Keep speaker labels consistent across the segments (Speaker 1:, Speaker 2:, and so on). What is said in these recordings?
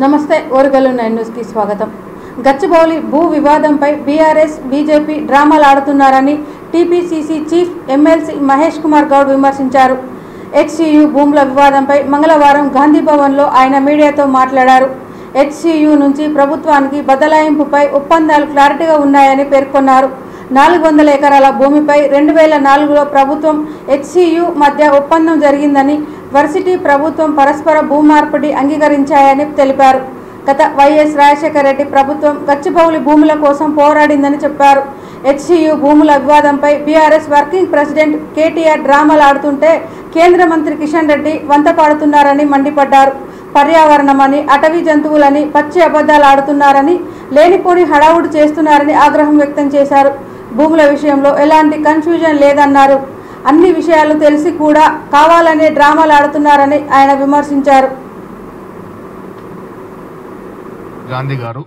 Speaker 1: నమస్తే ఓరుగల్లు 9 న్యూస్ కి స్వాగతం. గచ్చిబౌలి భూ వివాదంపై బీఆర్ఎస్ బీజేపీ డ్రామాలు ఆడుతున్నారని TPCC chief MLC Mahesh Kumar Goud విమర్శించారు. హెచ్సీయూ భూముల వివాదంపై మంగళవారం గాంధీ భవన్లో ఆయన మీడియాతో మాట్లాడారు. హెచ్సీయూ నుంచి ప్రభుత్వానికి బదలాయింపుపై ఒప్పందాలు క్లారిటీగా ఉన్నాయని పేర్కొన్నారు. 400 ఎకరాల భూమిపై 2004లో ప్రభుత్వం హెచ్సీయూ మధ్య ఒప్పందం జరిగిందని, వర్సిటీ ప్రభుత్వం పరస్పర భూమార్పిడి అంగీకరించాయని తెలిపారు. గత వైఎస్ రాజశేఖర రెడ్డి ప్రభుత్వం గచ్చిబౌలి భూముల కోసం పోరాడిందని చెప్పారు. హెచ్సీయూ భూముల వివాదంపై బీఆర్ఎస్ వర్కింగ్ ప్రెసిడెంట్ కేటీఆర్ డ్రామాలు ఆడుతుంటే కేంద్ర మంత్రి కిషన్ రెడ్డి వంత పాడుతున్నారని మండిపడ్డారు. పర్యావరణమని, అటవీ జంతువులని పచ్చి అబద్ధాలు ఆడుతున్నారని, లేనిపోని హడావుడు చేస్తున్నారని ఆగ్రహం వ్యక్తం చేశారు. భూముల విషయంలో ఎలాంటి కన్ఫ్యూజన్ లేదన్నారు. అన్ని విషయాలు తెలిసి కూడా కావాలనే డ్రామాలు ఆడుతున్నారని ఆయన విమర్శించారు.
Speaker 2: గాంధీ గారు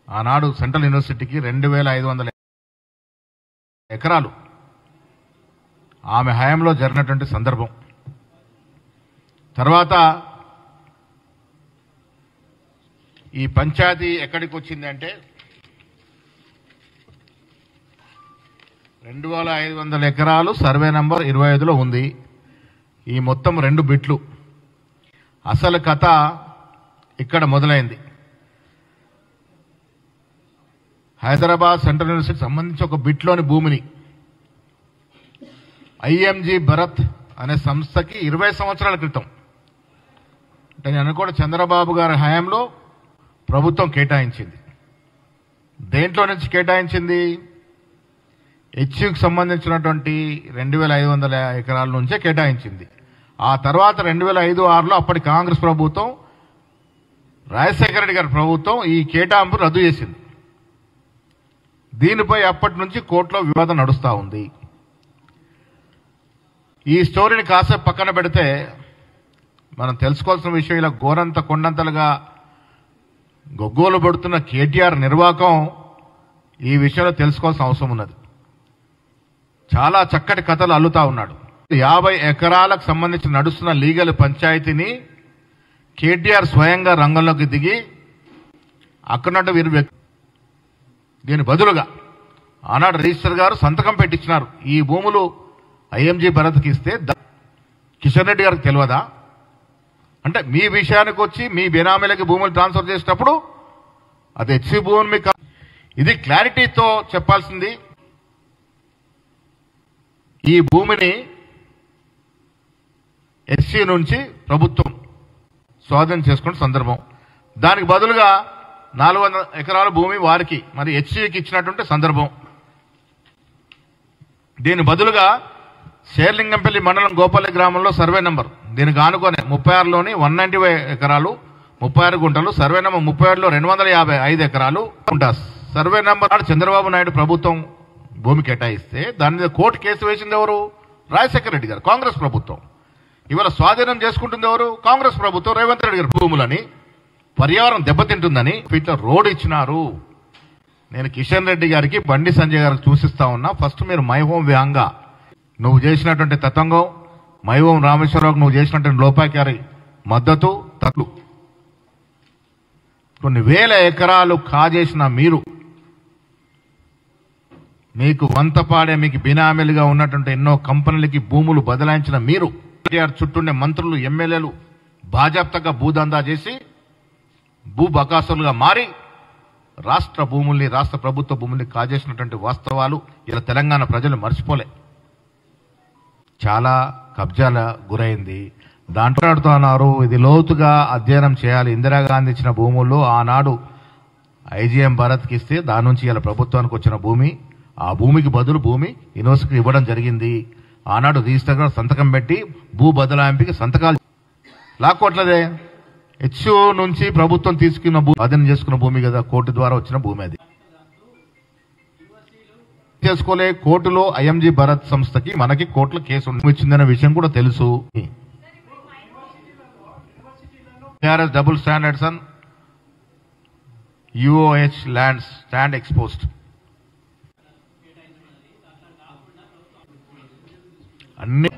Speaker 2: ఆనాడు సెంట్రల్ యూనివర్సిటీకి 2500 ఎకరాలు ఆమె హయాంలో జరిగినటువంటి సందర్భం. తర్వాత ఈ పంచాయతీ ఎక్కడికి వచ్చిందంటే 2500 ఎకరాలు సర్వే నంబర్ 25లో ఉంది. ఈ మొత్తం 2 బిట్లు. అసలు కథ ఇక్కడ మొదలైంది. హైదరాబాద్ సెంట్రల్ యూనివర్సిటీకి సంబంధించి ఒక బిట్లోని భూమిని ఐఎంజీ భరత్ అనే సంస్థకి 20 సంవత్సరాల క్రితం, అంటే నేను అనుకోవడం చంద్రబాబు గారి హయాంలో ప్రభుత్వం కేటాయించింది. దేంట్లో నుంచి కేటాయించింది? హెచ్యూకి సంబంధించినటువంటి 2500 ఎకరాల నుంచే కేటాయించింది. ఆ తర్వాత 2005-06లో అప్పటి కాంగ్రెస్ ప్రభుత్వం, రాజశేఖర రెడ్డి గారి ప్రభుత్వం ఈ కేటాయింపు రద్దు చేసింది. దీనిపై అప్పటి నుంచి కోర్టులో వివాదం నడుస్తూ ఉంది. ఈ స్టోరీని కాసేపు పక్కన పెడితే మనం తెలుసుకోవాల్సిన విషయం, ఇలా గోరంత కొండంతలుగా గొగ్గోలు పడుతున్న కేటీఆర్ నిర్వాకం ఈ విషయంలో తెలుసుకోవాల్సిన అవసరం ఉన్నది. చాలా చక్కటి కథలు అల్లుతా ఉన్నాడు. 50 ఎకరాలకు సంబంధించి నడుస్తున్న లీగల్ పంచాయతీని కేటీఆర్ స్వయంగా రంగంలోకి దిగి అక్కడ వీరు దీని బదులుగా ఆనాడు రిజిస్టర్ గారు సంతకం పెట్టించినారు. ఈ భూములు ఐఎంజీ భరత్కి ఇస్తే కిషన్ రెడ్డి గారికి తెలియదా? అంటే మీ విషయానికి వచ్చి మీ బెనామీలకి భూములు ట్రాన్స్ఫర్ చేసేటప్పుడు అది హెచ్సీ భూమి మీకు, ఇది క్లారిటీతో చెప్పాల్సింది. ఈ భూమిని హెచ్సీ నుంచి ప్రభుత్వం స్వాధీనం చేసుకున్న సందర్భం. దానికి బదులుగా 400 ఎకరాల భూమి వారికి మరి హెచ్సీకి ఇచ్చినటువంటి సందర్భం. దీని బదులుగా శేర్లింగంపల్లి మండలం గోపల్లి గ్రామంలో సర్వే నంబర్ దీనికి ఆనుకొని 36లోని 195 ఎకరాలు 36 గుంటలు, సర్వే నంబర్ 37లో 255 ఎకరాలు ఉంటా. సర్వే నంబర్ చంద్రబాబు నాయుడు ప్రభుత్వం భూమి కేటాయిస్తే దాని మీద కోర్టు కేసు వేసింది ఎవరు? రాజశేఖర రెడ్డి గారు, కాంగ్రెస్ ప్రభుత్వం. ఇవాళ స్వాధీనం చేసుకుంటుంది ఎవరు? కాంగ్రెస్ ప్రభుత్వం. రేవంత్ రెడ్డి గారు భూములని పర్యావరణం దెబ్బతింటుందని ఇట్లా రోడ్ ఇచ్చినారు. నేను కిషన్ రెడ్డి గారికి, బండి సంజయ్ గారికి సూచిస్తా ఉన్నా, ఫస్ట్ మీరు మై హోమ్ వ్యాంగా నువ్వు చేసినటువంటి తతంగం, మై హోమ్ రామేశ్వరరావుకు నువ్వు చేసినటువంటి లోపాకారి మద్దతు తట్లు కొన్ని వేల ఎకరాలు కాజేసిన మీరు, మీకు వంతపాడే మీకు బినామీలుగా ఉన్నటువంటి ఎన్నో కంపెనీలకి భూములు బదలాయించిన మీరు, చుట్టూండే మంత్రులు, ఎమ్మెల్యేలు బాజాప్తగా భూదందా చేసి భూ బకాసులుగా మారి రాష్ట్ర భూముల్ని, రాష్ట్ర ప్రభుత్వ భూముల్ని కాజేసినటువంటి వాస్తవాలు ఇలా తెలంగాణ ప్రజలు మర్చిపోలే. చాలా కబ్జాల గురైంది. దాంట్లో అడుగుతున్నారు, ఇది లోతుగా అధ్యయనం చేయాలి. ఇందిరాగాంధీ ఇచ్చిన భూముల్లో ఆనాడు ఐజీఎం భరత్కి ఇస్తే దాని నుంచి ఇలా ప్రభుత్వానికి వచ్చిన భూమి, ఆ భూమికి బదులు భూమి యూనివర్సిటీకి ఇవ్వడం జరిగింది. ఆనాడు రిజిస్టర్ గారు సంతకం పెట్టి భూ బదలాయింపుకి సంతకాలు లాక్కోట్లదే. హెచ్యూ నుంచి ప్రభుత్వం తీసుకున్న అదనం చేసుకున్న భూమి కదా, కోర్టు ద్వారా వచ్చిన భూమి. అది చేసుకోలే. కోర్టులో ఐఎంజీ భరత్ సంస్థకి మనకి కోర్టులో కేసు ఇచ్చిందనే విషయం కూడా తెలుసు. TRS double standards and UOH lands stand exposed. అన్ని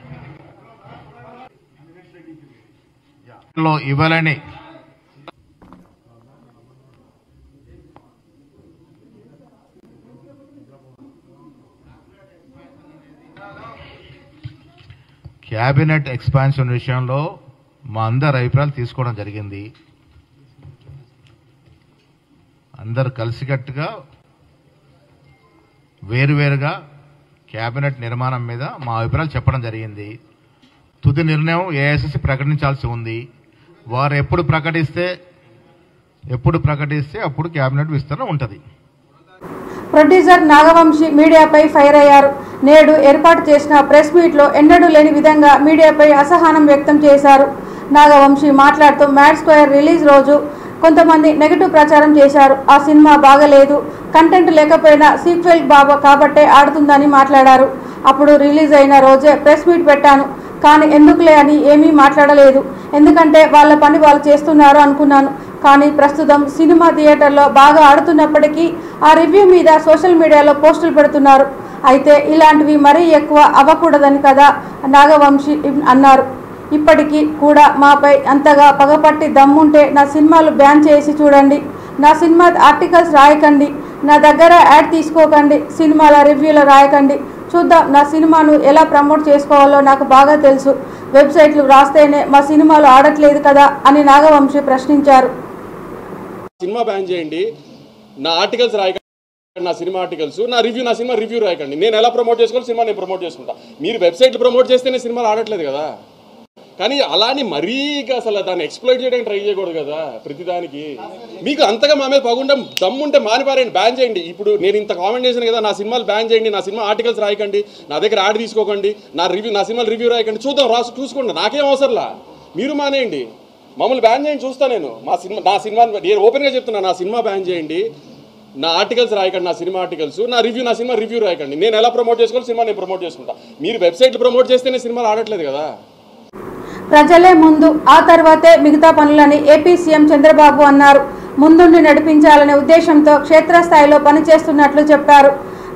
Speaker 2: ఇవ్వాలని క్యాబినెట్ ఎక్స్పాన్షన్ విషయంలో మా అందరి అభిప్రాయాలు తీసుకోవడం జరిగింది. అందరు కలిసికట్టుగా వేరువేరుగా క్యాబినెట్ నిర్మాణం మీద మా అభిప్రాయాలు చెప్పడం జరిగింది. తుది నిర్ణయం ఏఐసిసి ప్రకటించాల్సి ఉంది. వారు ఎప్పుడు ప్రకటిస్తే అప్పుడు క్యాబినెట్ విస్తరణ ఉంటుంది.
Speaker 1: ప్రొడ్యూసర్ నాగవంశీ మీడియాపై ఫైర్ అయ్యారు. నేడు ఏర్పాటు చేసిన ప్రెస్ మీట్లో ఎన్నడూ లేని విధంగా మీడియాపై అసహనం వ్యక్తం చేశారు. నాగవంశీ మాట్లాడుతూ మ్యాడ్ స్క్వేర్ రిలీజ్ రోజు కొంతమంది నెగటివ్ ప్రచారం చేశారు. ఆ సినిమా బాగలేదు, కంటెంట్ లేకపోయినా సీక్వెల్ కాబట్టే ఆడుతుందని మాట్లాడారు. అప్పుడు రిలీజ్ అయిన రోజే ప్రెస్ మీట్ పెట్టాను, కానీ ఎందుకులే అని ఏమీ మాట్లాడలేదు. ఎందుకంటే వాళ్ళ పని వాళ్ళు చేస్తున్నారు అనుకున్నాను. కానీ ప్రస్తుతం సినిమా థియేటర్లో బాగా ఆడుతున్నప్పటికీ ఆ రివ్యూ మీద సోషల్ మీడియాలో పోస్టులు పెడుతున్నారు. అయితే ఇలాంటివి మరీ ఎక్కువ అవ్వకూడదని కదా నాగవంశీ అన్నారు. ఇప్పటికీ కూడా మాపై అంతగా పగపట్టి దమ్ముంటే నా సినిమాలు బ్యాన్ చేసి చూడండి. నా సినిమా ఆర్టికల్స్ రాయకండి, నా దగ్గర యాడ్ తీసుకోకండి, సినిమాల రివ్యూలు రాయకండి. చూద్దాం, నా సినిమాను ఎలా ప్రమోట్ చేసుకోవాలో నాకు బాగా తెలుసు. వెబ్సైట్లు రాస్తేనే మా సినిమాలు ఆడట్లేదు కదా అని నాగవంశీ ప్రశ్నించారు.
Speaker 3: సినిమా బ్యాన్ చేయండి, నా ఆర్టికల్స్ రాయకండి, నా సినిమా ఆర్టికల్స్, నా సినిమా రివ్యూ రాయకండి. నేను ఎలా ప్రమోట్ చేసుకోవాలి, సినిమా నేను ప్రమోట్ చేసుకుంటా. మీరు వెబ్సైట్లు ప్రమోట్ చేస్తేనే సినిమాలు ఆడట్లేదు కదా. కానీ అలాని మరీ అసలు దాన్ని ఎక్స్ప్లోయిట్ చేయడానికి ట్రై చేయకూడదు కదా ప్రతిదానికి. మీకు అంతగా మా మీద పగుండం దమ్ముంటే మానిపారండి, బ్యాన్ చేయండి. ఇప్పుడు నేను ఇంత కామెంట్ చేశాను కదా, నా సినిమాలు బ్యాన్ చేయండి, నా సినిమా ఆర్టికల్స్ రాయకండి, నా దగ్గర యాడ్ తీసుకోకండి, నా సినిమాలు రివ్యూ రాయకండి. చూద్దాం, చూసుకోండి, నాకేం అవసరంలా. మీరు మానేయండి, మమ్మల్ని బ్యాన్ చేయండి, చూస్తా నేను. నా సినిమా నేను ఓపెన్గా చెప్తున్నా, నా సినిమా బ్యాన్ చేయండి, నా ఆర్టికల్స్ రాయకండి, నా సినిమా ఆర్టికల్స్, నా సినిమా రివ్యూ రాయకండి. నేను ఎలా ప్రమోట్ చేసుకోవాలి, సినిమా నేను ప్రమోట్ చేసుకుంటా. మీరు వెబ్సైట్లు ప్రమోట్ చేస్తేనే సినిమాలు ఆడట్లేదు కదా.
Speaker 1: ప్రజలే ముందు, ఆ తర్వాతే మిగతా పనులని ఏపీ సీఎం చంద్రబాబు అన్నారు. ముందుండి నడిపించాలనే ఉద్దేశంతో క్షేత్రస్థాయిలో పనిచేస్తున్నట్లు చెప్పారు.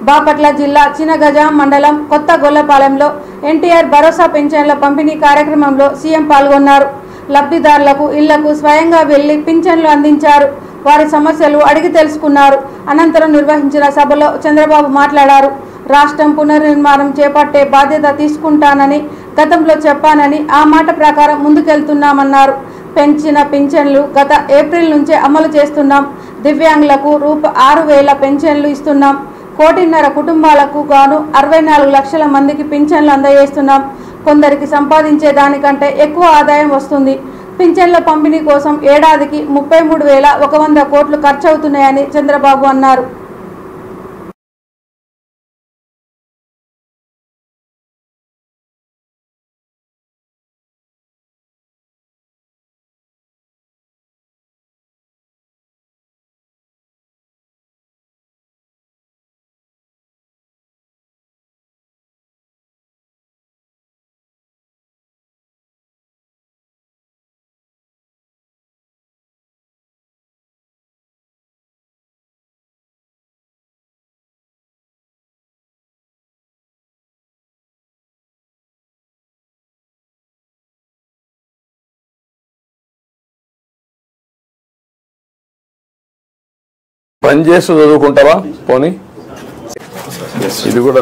Speaker 1: బాపట్ల జిల్లా చినగజాం మండలం కొత్త గొల్లపాలెంలో ఎన్టీఆర్ భరోసా పింఛన్ల పంపిణీ కార్యక్రమంలో సీఎం పాల్గొన్నారు. లబ్ధిదారులకు ఇళ్లకు స్వయంగా వెళ్లి పింఛన్లు అందించారు. వారి సమస్యలు అడిగి తెలుసుకున్నారు. అనంతరం నిర్వహించిన సభలో చంద్రబాబు మాట్లాడారు. రాష్ట్రం పునర్నిర్మాణం చేపట్టే బాధ్యత తీసుకుంటానని గతంలో చెప్పానని, ఆ మాట ప్రకారం ముందుకెళ్తున్నామన్నారు. పెంచిన పింఛన్లు గత ఏప్రిల్ నుంచే అమలు చేస్తున్నాం. దివ్యాంగులకు రూ.6,000 పెన్షన్లు ఇస్తున్నాం. 1.5 కోటి కుటుంబాలకు గాను 64 లక్షల మందికి పింఛన్లు అందజేస్తున్నాం. కొందరికి సంపాదించే దానికంటే ఎక్కువ ఆదాయం వస్తుంది. పింఛన్ల పంపిణీ కోసం ఏడాదికి 33,100 కోట్లు ఖర్చవుతున్నాయని చంద్రబాబు అన్నారు.
Speaker 4: పని చేస్తూ చదువుకుంటావా? పోనీ ఇది కూడా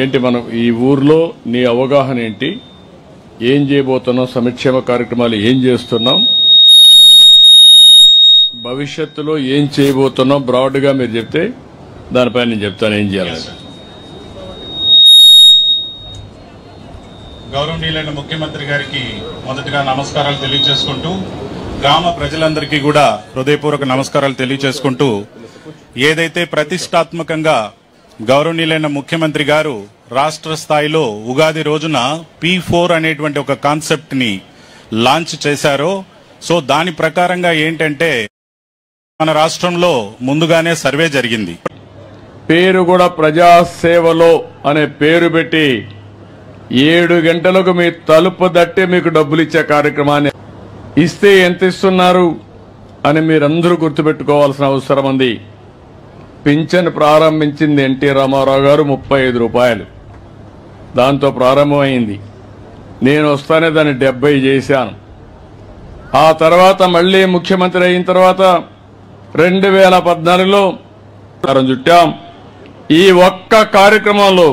Speaker 4: ఏంటి మనం ఈ ఊర్లో నీ అవగాహన ఏంటి? ఏం చేయబోతున్నాం? సంక్షేమ కార్యక్రమాలు ఏం చేస్తున్నాం? భవిష్యత్తులో ఏం చేయబోతున్నాం బ్రాడ్ గా మీరు చెప్తే దానిపై నేను చెప్తాను ఏం చేయాలి.
Speaker 5: గౌరవనీయులైన ముఖ్యమంత్రి గారికి మొదటగా నమస్కారాలు తెలియజేసుకుంటూ, గ్రామ ప్రజలందరికీ కూడా హృదయపూర్వక నమస్కారాలు తెలియజేసుకుంటూ, ఏదైతే ప్రతిష్టాత్మకంగా గౌరవనీయులైన ముఖ్యమంత్రి గారు రాష్ట్ర స్థాయిలో ఉగాది రోజున P4 అనేటువంటి ఒక కాన్సెప్ట్ ని లాంచ్ చేశారో, సో దాని ప్రకారంగా ఏంటంటే మన రాష్ట్రంలో ముందుగానే సర్వే జరిగింది.
Speaker 4: పేరు కూడా ప్రజాసేవలో అనే పేరు పెట్టి 7 గంటలకు మీ తలుపు దట్టి మీకు డబ్బులు ఇచ్చే కార్యక్రమాన్ని ఇస్తే ఎంత ఇస్తున్నారు అని మీరందరూ గుర్తుపెట్టుకోవాల్సిన అవసరం ఉంది. పింఛన్ ప్రారంభించింది ఎన్టీ రామారావు గారు 35 రూపాయలు. దాంతో ప్రారంభమైంది. నేను వస్తానే దాన్ని 70 చేశాను. ఆ తర్వాత మళ్లీ ముఖ్యమంత్రి అయిన తర్వాత 2014లో చుట్టాం. ఈ ఒక్క కార్యక్రమంలో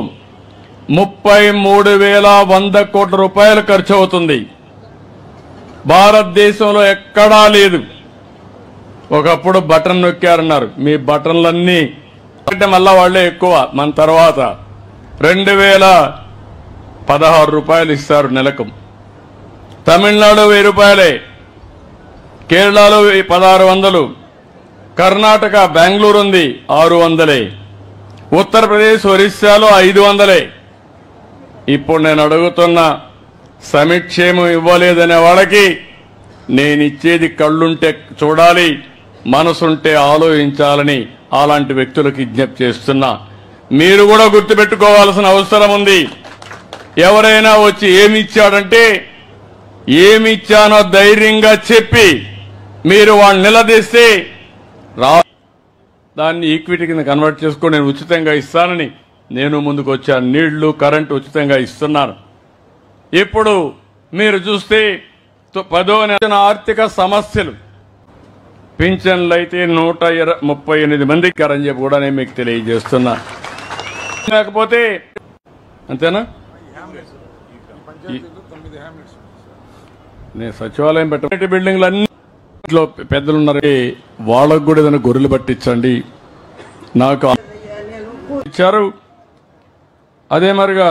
Speaker 4: 33,100 కోట్ల రూపాయలు ఖర్చు అవుతుంది. భారతదేశంలో ఎక్కడా లేదు. ఒకప్పుడు బటన్ నొక్కారన్నారు. మీ బటన్లన్నీ అంటే మళ్ళా వాళ్లే ఎక్కువ. మన తర్వాత 2016 రూపాయలు ఇస్తారు నెలకు. తమిళనాడు 1000 రూపాయలే, కేరళలో 1600, కర్ణాటక బెంగళూరు ఉంది 600, ఉత్తరప్రదేశ్ ఒరిస్సాలో 500. ఇప్పుడు నేను అడుగుతున్న సమిక్షేమం ఇవ్వలేదనే వాళ్ళకి నేనిచ్చేది కళ్ళుంటే చూడాలి, మనసుంటే ఆలోచించాలని అలాంటి వ్యక్తులకు విజ్ఞప్తి చేస్తున్నా. మీరు కూడా గుర్తుపెట్టుకోవాల్సిన అవసరం ఉంది. ఎవరైనా వచ్చి ఏమిచ్చాడంటే ఏమిచ్చానో ధైర్యంగా చెప్పి మీరు వాళ్ళని నిలదీస్తే దాన్ని ఈక్విటీ కింద కన్వర్ట్ చేసుకుని నేను ఉచితంగా ఇస్తానని నేను ముందుకు వచ్చాను. నీళ్లు, కరెంటు ఉచితంగా ఇస్తున్నాను. ఇప్పుడు మీరు చూస్తే 10వ నెల ఆర్థిక సమస్యలు పింఛన్లు అయితే 138 మందికి అని చెప్పి కూడా నేను మీకు తెలియజేస్తున్నా. లేకపోతే అంతేనా? నేను సచివాలయం పెట్టే బిల్డింగ్లు అన్నింటిలో పెద్దలున్నారు. వాళ్ళకు కూడా ఏదైనా గొర్రెలు పట్టించండి. నాకు ఇచ్చారు. అదే మరిగా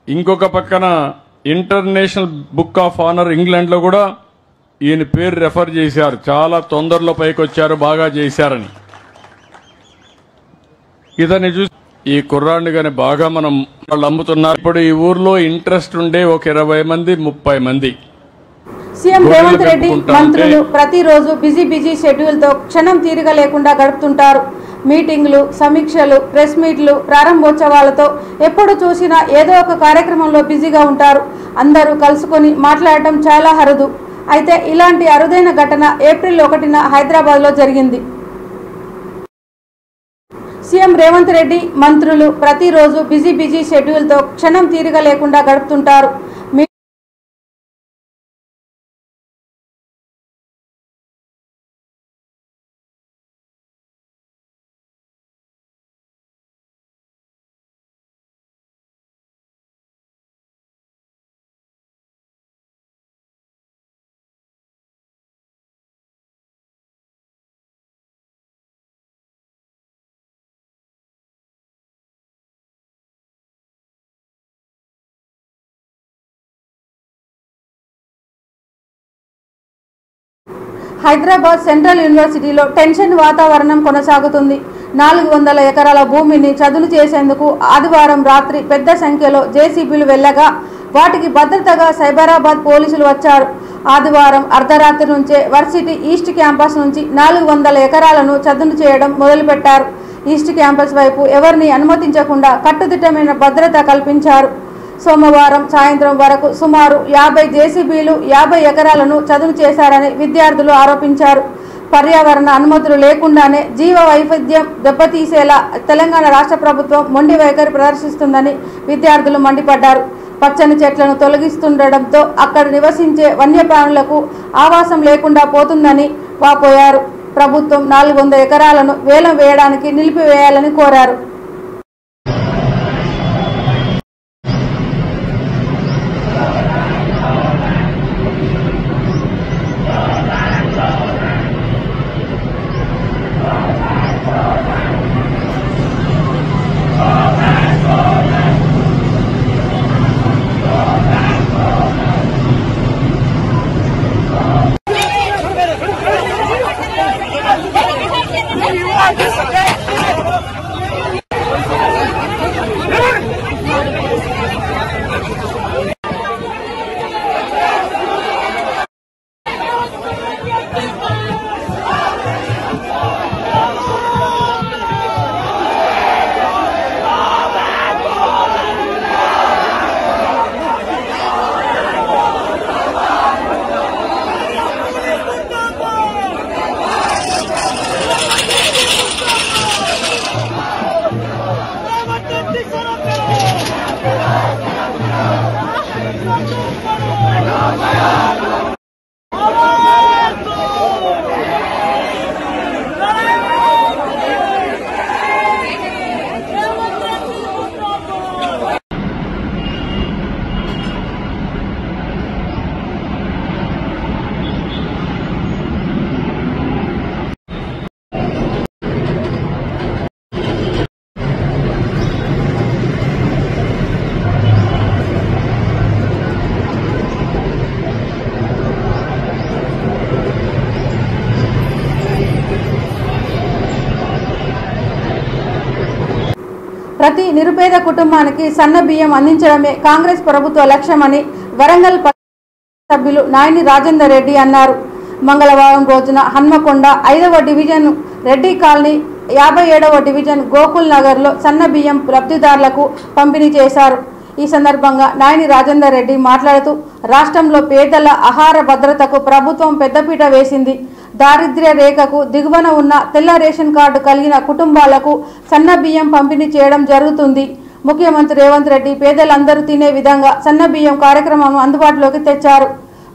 Speaker 4: ఇంకొక పక్కన international book of honour England లో కూడా ఈయన పేరు రెఫర్ చేశారు. చాలా తొందరలో పైకి వచ్చారు, బాగా చేశారని. ఇతన్ని చూసి ఈ కుర్రాడిని గాని బాగా మనం వాళ్ళు అమ్ముతున్నారు. ఇప్పుడు ఈ ఊర్లో ఇంట్రెస్ట్ ఉండే ఒక 20 మంది 30 మంది.
Speaker 1: సీఎం రేవంత్ రెడ్డి మంత్రులు ప్రతిరోజు బిజీ షెడ్యూల్ తో క్షణం తీరిక లేకుండా గడుపుతుంటారు. మీటింగ్లు, సమీక్షలు, ప్రెస్ మీట్లు, ప్రారంభోత్సవాలతో ఎప్పుడు చూసినా ఏదో ఒక కార్యక్రమంలో బిజీగా ఉంటారు. అందరూ కలుసుకొని మాట్లాడటం చాలా అరుదు. అయితే ఇలాంటి అరుదైన ఘటన ఏప్రిల్ 1న హైదరాబాద్లో జరిగింది. సీఎం రేవంత్ రెడ్డి మంత్రులు ప్రతిరోజు బిజీ షెడ్యూల్ తో క్షణం తీరిక లేకుండా గడుపుతుంటారు. హైదరాబాద్ సెంట్రల్ యూనివర్సిటీలో టెన్షన్ వాతావరణం కొనసాగుతుంది. 400 ఎకరాల భూమిని చదును చేసేందుకు ఆదివారం రాత్రి పెద్ద సంఖ్యలో జేసీబీలు వెళ్లగా వాటికి భద్రతగా సైబరాబాద్ పోలీసులు వచ్చారు. ఆదివారం అర్ధరాత్రి నుంచే వర్సిటీ ఈస్ట్ క్యాంపస్ నుంచి 400 ఎకరాలను చదును చేయడం మొదలుపెట్టారు. ఈస్ట్ క్యాంపస్ వైపు ఎవరిని అనుమతించకుండా కట్టుదిట్టమైన భద్రత కల్పించారు. సోమవారం సాయంత్రం వరకు సుమారు 50 జేసీబీలు 50 ఎకరాలను చదును చేశారని విద్యార్థులు ఆరోపించారు. పర్యావరణ అనుమతులు లేకుండానే జీవ వైవిధ్యం దెబ్బతీసేలా తెలంగాణ రాష్ట్ర ప్రభుత్వం మొండి వైఖరి ప్రదర్శిస్తుందని విద్యార్థులు మండిపడ్డారు. పచ్చని చెట్లను తొలగిస్తుండటంతో అక్కడ నివసించే వన్యప్రాణులకు ఆవాసం లేకుండా పోతుందని వాపోయారు. ప్రభుత్వం 400 ఎకరాలను వేలం వేయడానికి నిలిపివేయాలని కోరారు. ప్రతి నిరుపేద కుటుంబానికి సన్న బియ్యం అందించడమే కాంగ్రెస్ ప్రభుత్వ లక్ష్యమని వరంగల్ సభ్యులు నాయని రాజేందర్ రెడ్డి అన్నారు. మంగళవారం రోజున హన్మకొండ 5వ డివిజన్ రెడ్డి కాలనీ 57వ డివిజన్ గోకుల్ నగర్లో సన్న బియ్యం లబ్ధిదారులకు పంపిణీ చేశారు. ఈ సందర్భంగా నాయని రాజేందర్ రెడ్డి మాట్లాడుతూ రాష్ట్రంలో పేదల ఆహార భద్రతకు ప్రభుత్వం పెద్దపీట వేసింది. దారిద్ర్య రేఖకు దిగువన ఉన్న తెల్ల రేషన్ కార్డు కలిగిన కుటుంబాలకు సన్న బియ్యం పంపిణీ చేయడం జరుగుతుంది. ముఖ్యమంత్రి రేవంత్ రెడ్డి పేదలందరూ తినే విధంగా సన్న బియ్యం కార్యక్రమం అందుబాటులోకి తెచ్చారు.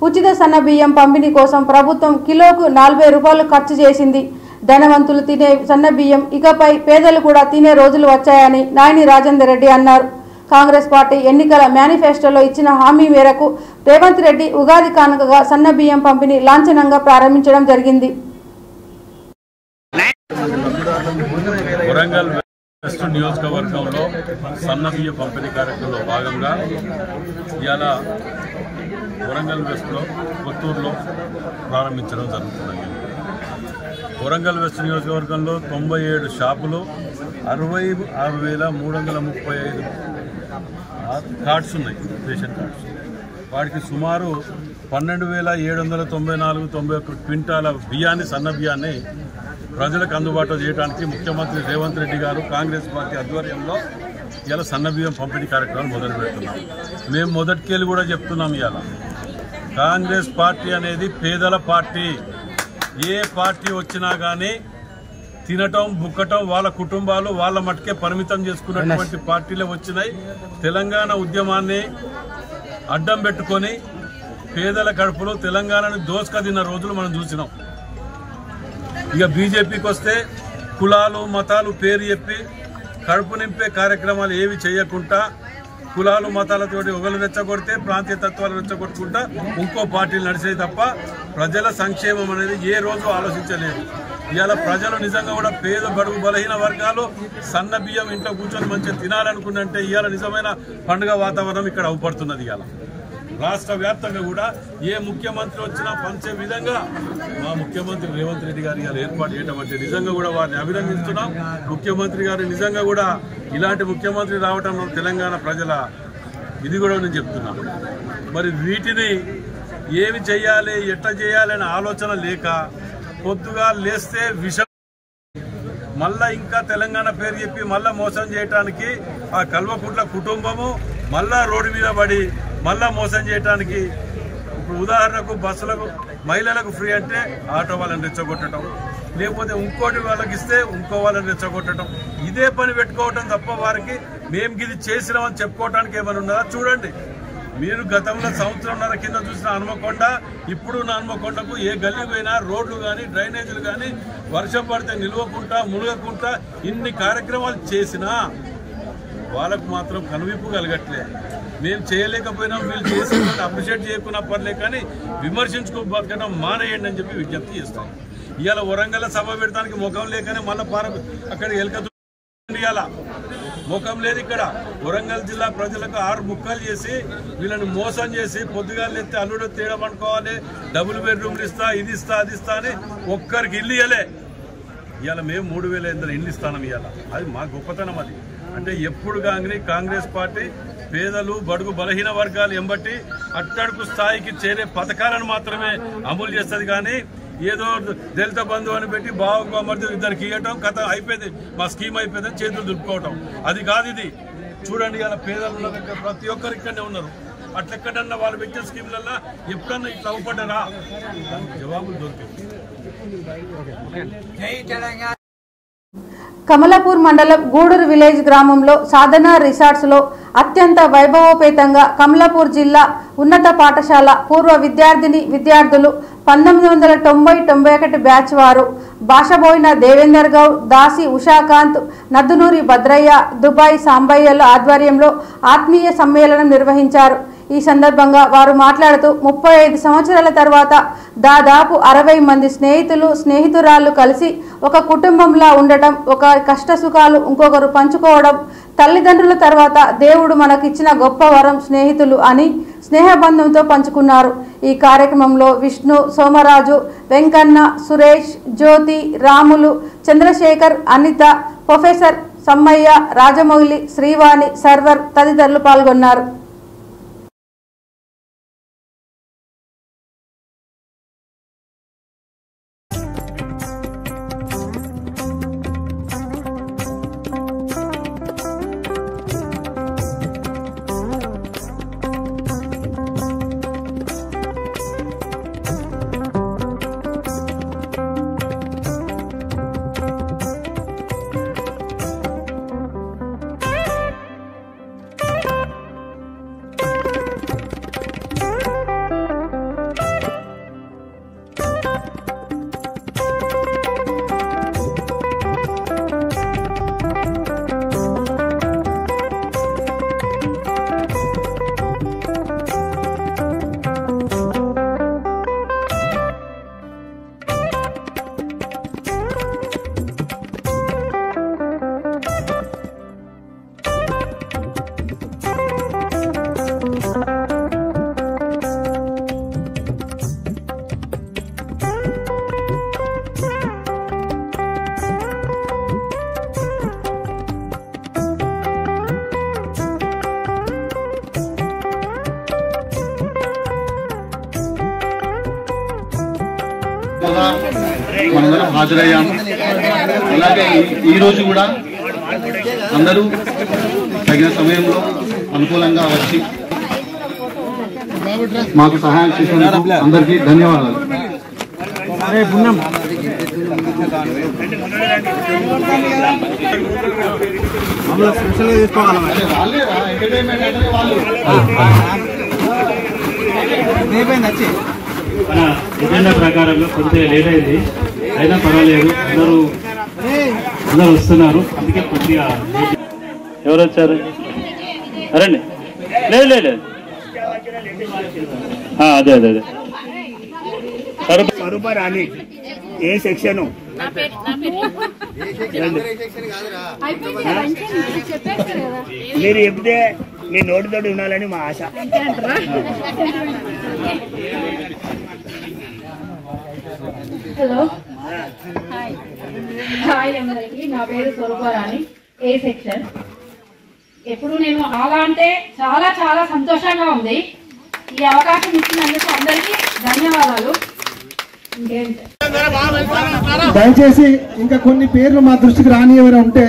Speaker 1: ఉచిత సన్న బియ్యం పంపిణీ కోసం ప్రభుత్వం కిలోకు 40 రూపాయలు ఖర్చు చేసింది. ధనవంతులు తినే సన్న బియ్యం ఇకపై పేదలు కూడా తినే రోజులు వచ్చాయని నాయని రాజేందర్ రెడ్డి అన్నారు. కాంగ్రెస్ పార్టీ ఎన్నికల మేనిఫెస్టోలో ఇచ్చిన హామీ మేరకు రేవంత్ రెడ్డి ఉగాది కానుకగా సన్న బియ్యం పంపిణీ లాంఛనంగా ప్రారంభించడం జరిగింది.
Speaker 4: వరంగల్ వెస్ట్ నియోజకవర్గంలో సన్న బియ్యం పంపిణీ కార్యక్రమంలో భాగంగా ఇవాళ వరంగల్ వెస్ట్లో కొత్తూరులో ప్రారంభించడం జరుగుతుంది. వరంగల్ వెస్ట్ నియోజకవర్గంలో 97 షాపులు 66,335 కార్డ్స్ ఉన్నాయి, రేషన్ కార్డ్స్. వాటికి సుమారు 12,794 క్వింటాల బియ్యాన్ని, సన్న బియ్యాన్ని ప్రజలకు అందుబాటులో చేయడానికి ముఖ్యమంత్రి రేవంత్ రెడ్డి గారు కాంగ్రెస్ పార్టీ ఆధ్వర్యంలో ఇలా సన్న బియ్యం పంపిణీ కార్యక్రమాలు మొదలు పెడుతున్నాం. మేము మొదటికెళ్ళి కూడా చెప్తున్నాం, ఇవాళ కాంగ్రెస్ పార్టీ అనేది పేదల పార్టీ. ఏ పార్టీ వచ్చినా కానీ తినటం, బుక్కటం వాళ్ళ కుటుంబాలు వాళ్ళ మట్టుకే పరిమితం చేసుకున్నటువంటి పార్టీలే వచ్చినాయి. తెలంగాణ ఉద్యమాన్ని అడ్డం పెట్టుకొని పేదల కడుపులో తెలంగాణని దోసుక తిన్న రోజులు మనం చూసినాం. ఇక బీజేపీకి వస్తే కులాలు మతాలు పేరు చెప్పి కడుపు నింపే కార్యక్రమాలు ఏవి చేయకుండా కులాలు మతాలతోటి ఒకరు రెచ్చగొడితే ప్రాంతీయ తత్వాలు రెచ్చగొట్టుకుంటా ఇంకో పార్టీలు నడిచేది తప్ప ప్రజల సంక్షేమం అనేది ఏ రోజు ఆలోచించలేదు. ఇవాళ ప్రజలు నిజంగా కూడా పేద బడుగు బలహీన వర్గాలు సన్న బియ్యం ఇంట్లో కూర్చొని మంచిగా తినాలనుకుంటే ఇవాళ నిజమైన పండుగ వాతావరణం ఇక్కడ అవపడుతున్నది. ఇవాళ రాష్ట్ర వ్యాప్తంగా కూడా ఏ ముఖ్యమంత్రి వచ్చినా పంచే విధంగా మా ముఖ్యమంత్రి రేవంత్ రెడ్డి గారు ఇవాళ ఏర్పాటు చేయడం అంటే నిజంగా కూడా వారిని అభినందిస్తున్నాం. ముఖ్యమంత్రి గారు నిజంగా కూడా ఇలాంటి ముఖ్యమంత్రి రావటం తెలంగాణ ప్రజల ఇది కూడా నేను చెప్తున్నా. మరి వీటిని ఏమి చేయాలి, ఎట్లా చేయాలి అనే ఆలోచన లేక పొద్దుగా లేస్తే విషం మళ్ళా ఇంకా తెలంగాణ పేరు చెప్పి మళ్ళా మోసం చేయడానికి ఆ కల్వకుంట్ల కుటుంబము మళ్ళా రోడ్డు మీద పడి మళ్ళా మోసం చేయడానికి. ఇప్పుడు ఉదాహరణకు బస్సులకు మహిళలకు ఫ్రీ అంటే ఆటో వాళ్ళని రెచ్చగొట్టడం, లేకపోతే ఇంకోటి వాళ్ళకి ఇస్తే ఇంకో వాళ్ళని రెచ్చగొట్టడం, ఇదే పని పెట్టుకోవటం తప్ప వారికి మేము ఇది చేసినామని చెప్పుకోవటానికి ఏమైనా ఉన్నదా? చూడండి, మీరు గతంలో సంవత్సరంన్నర కింద చూసిన హన్మకొండ, ఇప్పుడు హన్మకొండకు ఏ గల్లీ పోయినా రోడ్లు కానీ డ్రైనేజీలు కానీ వర్షం పడితే నిలవకుండా మునగకుండా ఇన్ని కార్యక్రమాలు చేసినా వాళ్ళకు మాత్రం కనువిప్పు కలగట్లే. మేము చేయలేకపోయినా వీళ్ళు చేసి అప్రిషియేట్ చేయకున్నా పర్లే, కానీ విమర్శించుకో బతకడం మానేయండి అని చెప్పి విజ్ఞప్తి చేస్తాం. ఇవాళ వరంగల్ సభ పెడతానికి ముఖం లేకనే మళ్ళీ అక్కడ ఎలక ఇవాళ ముఖం లేదు. ఇక్కడ వరంగల్ జిల్లా ప్రజలకు 6 ముక్కలు చేసి వీళ్ళని మోసం చేసి పొద్దుగాలు ఎత్తే అల్లుడు తేడం అనుకోవాలి, డబుల్ బెడ్రూమ్లు ఇస్తా, ఇది ఇస్తా, అది ఇస్తా అని ఒక్కరికి ఇల్లు ఇవ్వలే. ఇవాళ మేము 3,500 ఇల్లు ఇస్తాం. ఇవాళ అది మా గొప్పతనం. అది అంటే ఎప్పుడు కానీ కాంగ్రెస్ పార్టీ పేదలు బడుగు బలహీన వర్గాలు ఎంబట్టి అట్టడుగు స్థాయికి చేరే పథకాలను మాత్రమే అమలు చేస్తుంది. కానీ ఏదో దళిత బంధు అని పెట్టి బావమర్ది ఇద్దరికి ఇవ్వటం, కథ అయిపోయింది, మా స్కీమ్ అయిపోయిందని చేతులు దులుపుకోవటం, అది కాదు ఇది. చూడండి, ఇలా పేదలు ఉన్న దగ్గర ప్రతి ఒక్కరు ఇక్కడనే ఉన్నారు. అట్లెక్కడన్నా వాళ్ళు పెట్టిన స్కీమ్లల్లో ఎప్పుడన్నా ఇట్లా అవపడ్డారా? జవాబులు దొరికింది.
Speaker 1: కమలాపూర్ మండలం గూడూరు విలేజ్ గ్రామంలో సాధన రిసార్ట్స్లో అత్యంత వైభవోపేతంగా కమలాపూర్ జిల్లా ఉన్నత పాఠశాల పూర్వ విద్యార్థులు 1990-91 బ్యాచ్ వారు భాషబోయిన దేవేందర్ గౌడ్, దాసి ఉషాకాంత్, నద్దునూరి భద్రయ్య, దుబాయ్ సాంబయ్యల ఆధ్వర్యంలో ఆత్మీయ సమ్మేళనం నిర్వహించారు. ఈ సందర్భంగా వారు మాట్లాడుతూ 35 సంవత్సరాల తర్వాత దాదాపు 60 మంది స్నేహితురాళ్ళు కలిసి ఒక కుటుంబంలా ఉండటం, ఒక కష్ట సుఖాలు ఇంకొకరు పంచుకోవడం, తల్లిదండ్రుల తర్వాత దేవుడు మనకిచ్చిన గొప్ప వరం స్నేహితులు అని స్నేహబంధంతో పంచుకున్నారు. ఈ కార్యక్రమంలో విష్ణు, సోమరాజు, వెంకన్న, సురేష్, జ్యోతి, రాములు, చంద్రశేఖర్, అనిత, ప్రొఫెసర్ సమ్మయ్య, రాజమౌళి, శ్రీవాణి, సర్వర్ తదితరులు పాల్గొన్నారు.
Speaker 6: మనందరం హాజరయ్యాము. అలాగే ఈ రోజు కూడా అందరూ తగిన సమయంలో అనుకూలంగా వచ్చి మాకు సహాయం చేసినందుకు అందరికీ ధన్యవాదాలు.
Speaker 7: మన ఎజెండా ప్రకారంగా కొద్దిగా లేట్ అయింది, అయినా పర్వాలేదు, అందరూ వస్తున్నారు. అందుకే కొద్దిగా ఎవరు వచ్చారు? అరండి, లేదు లేదు, అదే అదే అదే
Speaker 8: స్వరూప రాణి ఏ సెక్షన్ మీరు చెప్తే మీ నోటితోటి ఉండాలని మా ఆశ.
Speaker 9: హలో, హాయ్ అందరికి. నా పేరు స్వరూపరాణి, ఏ సెక్షన్. ఎప్పుడు నేను అలా అంటే చాలా చాలా సంతోషంగా ఉంది. ఈ అవకాశం ఇచ్చినందుకు అందరికీ ధన్యవాదాలు.
Speaker 10: దయచేసి ఇంకా కొన్ని పేర్లు మా దృష్టికి రాని ఎవరైనా ఉంటే,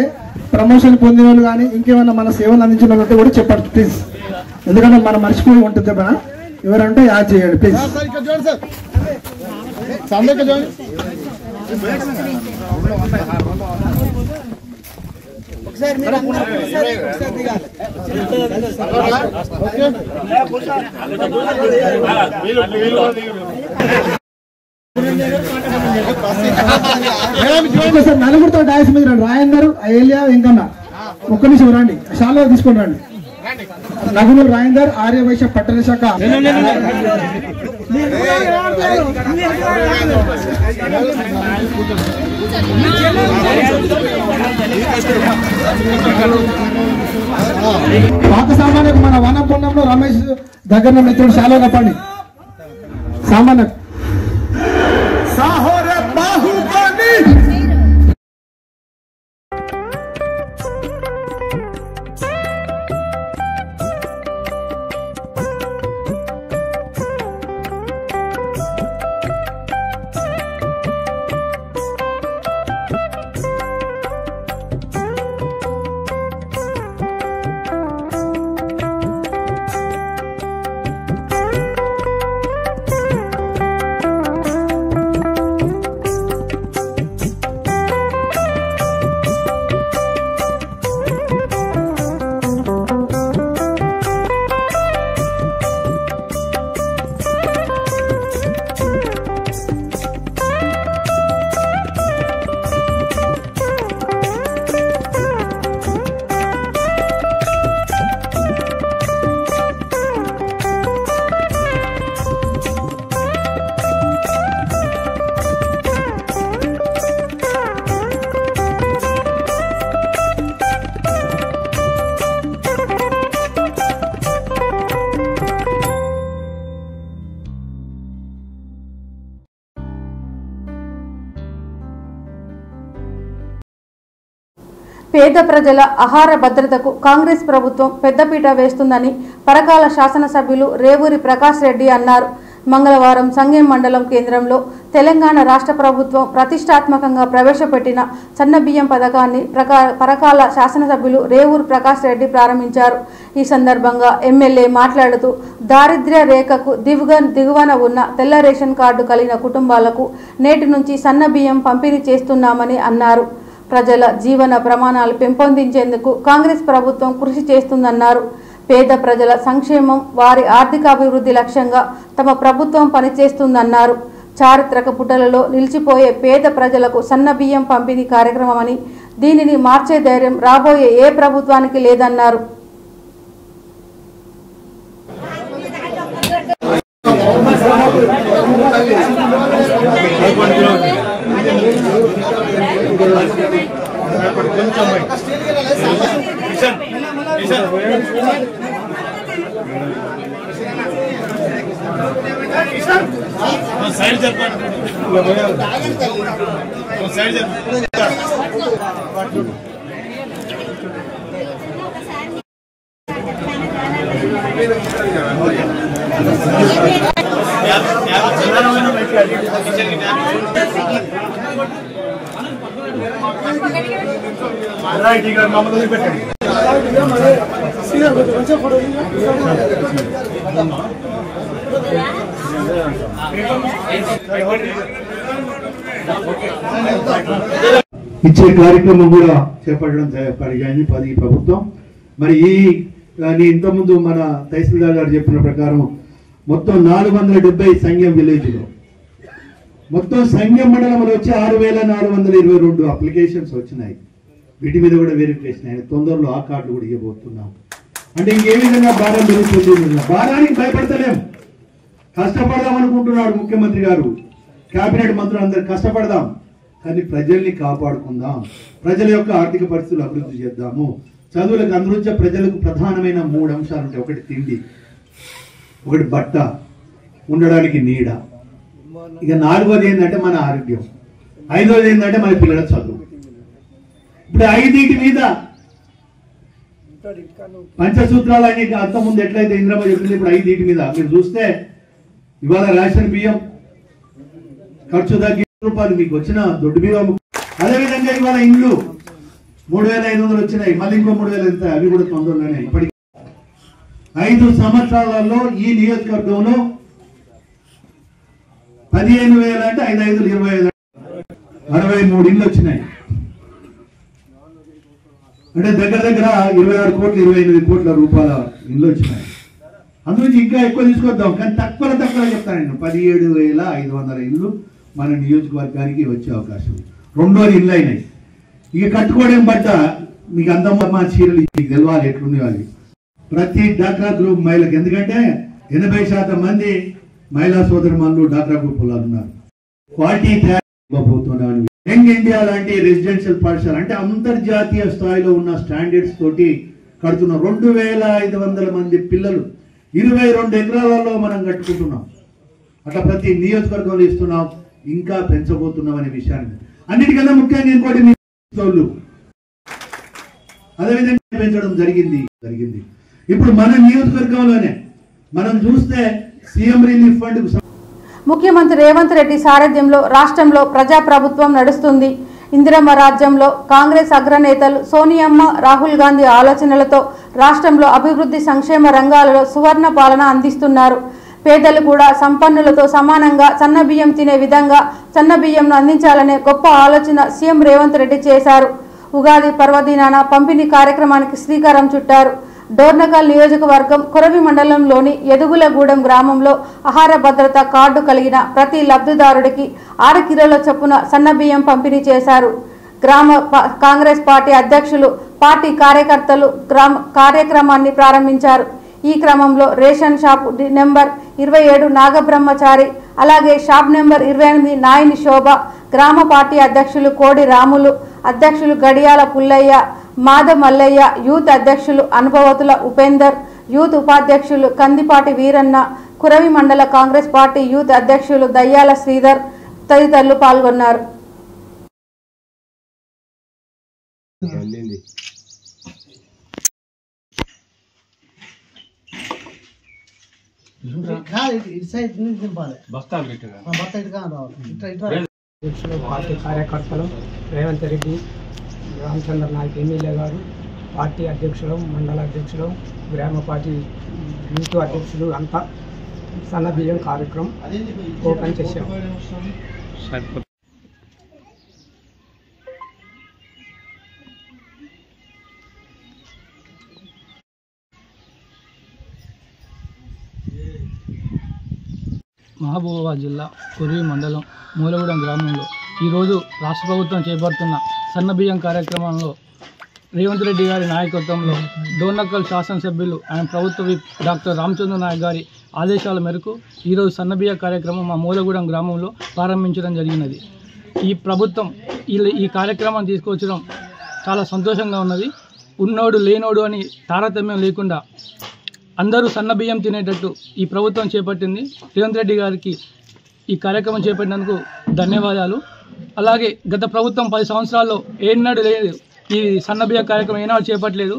Speaker 10: ప్రమోషన్ పొందిన వాళ్ళు కానీ ఇంకేమైనా మన సేవలు అందించిన వాళ్ళు ఉంటే కూడా చెప్పండి ప్లీజ్. ఎందుకంటే మనం మర్చిపోయి ఉంటుంది చెప్పనా. ఎవరంటే యాడ్ చేయండి ప్లీజ్. నలుగురితో డాన్స్ మీద రండి. రాయందరు, అయ్యా, ఇంకన్నా ఒక్క నిమిషం రండి. షాలో తీసుకొని రండి. నగులు రాయందర్, ఆర్యవైశ్య పట్టణ శాఖ. పాత సామాన్యకు మన వనపుణంలో రమేష్ దగ్గర మిత్రుడు షాలో కప్పండి. సామాన్య
Speaker 1: పేద ప్రజల ఆహార భద్రతకు కాంగ్రెస్ ప్రభుత్వం పెద్దపీట వేస్తుందని పరకాల శాసనసభ్యులు రేవూరి ప్రకాష్ రెడ్డి అన్నారు. మంగళవారం సంగెం మండలం కేంద్రంలో తెలంగాణ రాష్ట్ర ప్రభుత్వం ప్రతిష్టాత్మకంగా ప్రవేశపెట్టిన సన్నబియ్యం పథకాన్ని పరకాల శాసనసభ్యులు రేవూరి ప్రకాష్ రెడ్డి ప్రారంభించారు. ఈ సందర్భంగా ఎమ్మెల్యే మాట్లాడుతూ దారిద్ర్య రేఖకు దిగువన ఉన్న తెల్ల రేషన్ కార్డు కలిగిన కుటుంబాలకు నేటి నుంచి సన్నబియ్యం పంపిణీ చేస్తున్నామని అన్నారు. ప్రజల జీవన ప్రమాణాలు పెంపొందించేందుకు కాంగ్రెస్ ప్రభుత్వం కృషి చేస్తుందన్నారు. పేద ప్రజల సంక్షేమం, వారి ఆర్థికాభివృద్ధి లక్ష్యంగా తమ ప్రభుత్వం పనిచేస్తుందన్నారు. చారిత్రక పుటలలో నిలిచిపోయే పేద ప్రజలకు సన్నబియ్యం పంపిణీ కార్యక్రమమని, దీనిని మార్చే ధైర్యం రాబోయే ఏ ప్రభుత్వానికి లేదన్నారు.
Speaker 11: ఇచ్చే కార్యక్రమం కూడా చేపట్టడం జరిగింది ప్రభుత్వం. మరి ఇంతకుముందు మన తహసీల్దార్ గారు చెప్పిన ప్రకారం మొత్తం 470 సంఘం విలేజ్ లో మొత్తం సంఘం మండలంలో వచ్చి 6,422 అప్లికేషన్స్ వచ్చినాయి. వీటి మీద కూడా వెరిఫికేషన్ అయిన తొందరలో ఆ కార్డులు కూడా ఇవ్వబోతున్నాం. అంటే ఇంకే విధంగా భారం పెరుగుతుంది. భారానికి భయపడతలేం, కష్టపడదాం అనుకుంటున్నాడు ముఖ్యమంత్రి గారు, కేబినెట్ మంత్రులు అందరు కష్టపడదాం, కానీ ప్రజల్ని కాపాడుకుందాం, ప్రజల యొక్క ఆర్థిక పరిస్థితులు అభివృద్ధి చేద్దాము. చదువులకు అందరూ ప్రజలకు ప్రధానమైన 3 అంశాలు ఉంటాయి. ఒకటి తిండి, ఒకటి బట్ట, ఉండడానికి నీడ, ఇక 4వది ఏంటంటే మన ఆరోగ్యం, 5వది ఏంటంటే మన పిల్లల చదువు. ఇప్పుడు 5 మీద పంచసూత్రాలు అనే అంతకుముందు ఎట్లయితే ఇంద్రమ్మ చెప్పింది, ఇప్పుడు 5 మీద మీరు చూస్తే ఇవాళ రేషన్ బియ్యం ఖర్చు తగ్గి రూపాయలు మీకు వచ్చిన దొడ్డు బియ్యం. అదేవిధంగా ఇవాళ ఇండ్లు 3,500 వచ్చినాయి, మళ్ళీ ఇంకో 3,000 ఎంత, అవి కూడా తొందరలోనే. ఇప్పటికి 5 సంవత్సరాలలో ఈ నియోజకవర్గంలో 15,000 అంటే 5,500 25,000 63 ఇండ్లు వచ్చినాయి. అంటే దగ్గర దగ్గర 26 కోట్ల 28 కోట్ల రూపాయల ఇండ్లు వచ్చినాయి. అందులోంచి ఇంకా ఎక్కువ తీసుకొద్దాం, కానీ తక్కువ చెప్తాను నేను. 17,500 ఇండ్లు మన నియోజకవర్గానికి వచ్చే అవకాశం. 2వది ఇండ్లు అయినాయి. ఇక కట్టుకోవడం బట్ట మీకు అందమ్మా చీరలు మీకు తెలవాలి ఎట్లుంది అది ప్రతి డాక్రా గ్రూప్ మహిళలకు. ఎందుకంటే 80% మంది మహిళా సోదరులు డాక్రా గ్రూప్ వాళ్ళు ఉన్నారు. క్వాలిటీ ఇవ్వబోతున్నాను. యంగ్ ఇండియా లాంటి రెసిడెన్షియల్ పాఠశాల అంటే అంతర్జాతీయ స్థాయిలో ఉన్న స్టాండర్డ్స్ తోటి కడుతున్న 2,500 మంది పిల్లలు 22 ఎకరాలలో మనం కట్టుకుంటున్నాం. అట్లా ప్రతి నియోజకవర్గంలో ఇస్తున్నాం, ఇంకా పెంచబోతున్నాం అనే విషయాన్ని. అన్నిటికన్నా ముఖ్యంగా ఇంకోటి అదేవిధంగా పెంచడం జరిగింది. ఇప్పుడు మన నియోజకవర్గంలోనే మనం చూస్తే సీఎం రిలీఫ్ ఫండ్
Speaker 1: ముఖ్యమంత్రి రేవంత్ రెడ్డి సారథ్యంలో రాష్ట్రంలో ప్రజాప్రభుత్వం నడుస్తుంది. ఇందిరమ్మ రాజ్యంలో కాంగ్రెస్ అగ్రనేతలు సోనియమ్మ, రాహుల్ గాంధీ ఆలోచనలతో రాష్ట్రంలో అభివృద్ధి సంక్షేమ రంగాలలో సువర్ణ పాలన అందిస్తున్నారు. పేదలు కూడా సంపన్నులతో సమానంగా సన్నబియ్యం తినే విధంగా సన్నబియ్యంను అందించాలనే గొప్ప ఆలోచన సీఎం రేవంత్ రెడ్డి చేశారు. ఉగాది పర్వదినాన పంపిణీ కార్యక్రమానికి శ్రీకారం చుట్టారు. డోర్నకల్ నియోజకవర్గం కొరవి మండలంలోని యదుగులగూడెం గ్రామంలో ఆహార భద్రత కార్డు కలిగిన ప్రతి లబ్ధిదారుడికి 6 కిలోల చొప్పున సన్నబియ్యం పంపిణీ చేశారు. గ్రామ కాంగ్రెస్ పార్టీ అధ్యక్షులు, పార్టీ కార్యకర్తలు కార్యక్రమాన్ని ప్రారంభించారు. ఈ క్రమంలో రేషన్ షాప్ నెంబర్ 27 నాగబ్రహ్మచారి, అలాగే షాప్ నెంబర్ 28 నాయని శోభ, గ్రామ పార్టీ అధ్యక్షులు కోడి రాములు, అధ్యక్షులు గడియాల పుల్లయ్య, మాద మల్లయ్య, యూత్ అధ్యక్షులు అనుభవతుల ఉపేందర్, యూత్ ఉపాధ్యక్షులు కందిపాటి వీరన్న, కురవి మండల కాంగ్రెస్ పార్టీ యూత్ అధ్యక్షులు దయ్యాల శ్రీధర్ తదితరులు పాల్గొన్నారు.
Speaker 12: పార్టీ కార్యకర్తలు రేవంత్ రెడ్డి, రామచంద్ర నాయక్ ఎమ్మెల్యే గారు, పార్టీ అధ్యక్షులు, మండల అధ్యక్షులు, గ్రామ పార్టీ యూత్ అధ్యక్షులు అంతా సన్న బియ్యం కార్యక్రమం ఓపెన్ చేశాం.
Speaker 13: మహబూబాబాద్ జిల్లా కొర్వి మండలం మూలగూడెం గ్రామంలో ఈరోజు రాష్ట్ర ప్రభుత్వం చేపడుతున్న సన్నబియ్యం కార్యక్రమంలో రేవంత్ రెడ్డి గారి నాయకత్వంలో డోర్నకల్ శాసనసభ్యులు ఆయన ప్రభుత్వ విప్ డాక్టర్ రామచంద్ర నాయక్ గారి ఆదేశాల మేరకు ఈరోజు సన్నబియ్య కార్యక్రమం మా మూలగూడెం గ్రామంలో ప్రారంభించడం జరిగినది. ఈ ప్రభుత్వం ఈ కార్యక్రమాన్ని తీసుకొచ్చడం చాలా సంతోషంగా ఉన్నది. ఉన్నోడు లేనోడు అని తారతమ్యం లేకుండా అందరూ సన్నబియ్యం తినేటట్టు ఈ ప్రభుత్వం చేపట్టింది. రేవంత్ రెడ్డి గారికి ఈ కార్యక్రమం చేపట్టినందుకు ధన్యవాదాలు. అలాగే గత ప్రభుత్వం 10 సంవత్సరాల్లో ఏనాడు లేదు ఈ సన్నబియ్య కార్యక్రమం ఏనాడు చేపట్టలేదు.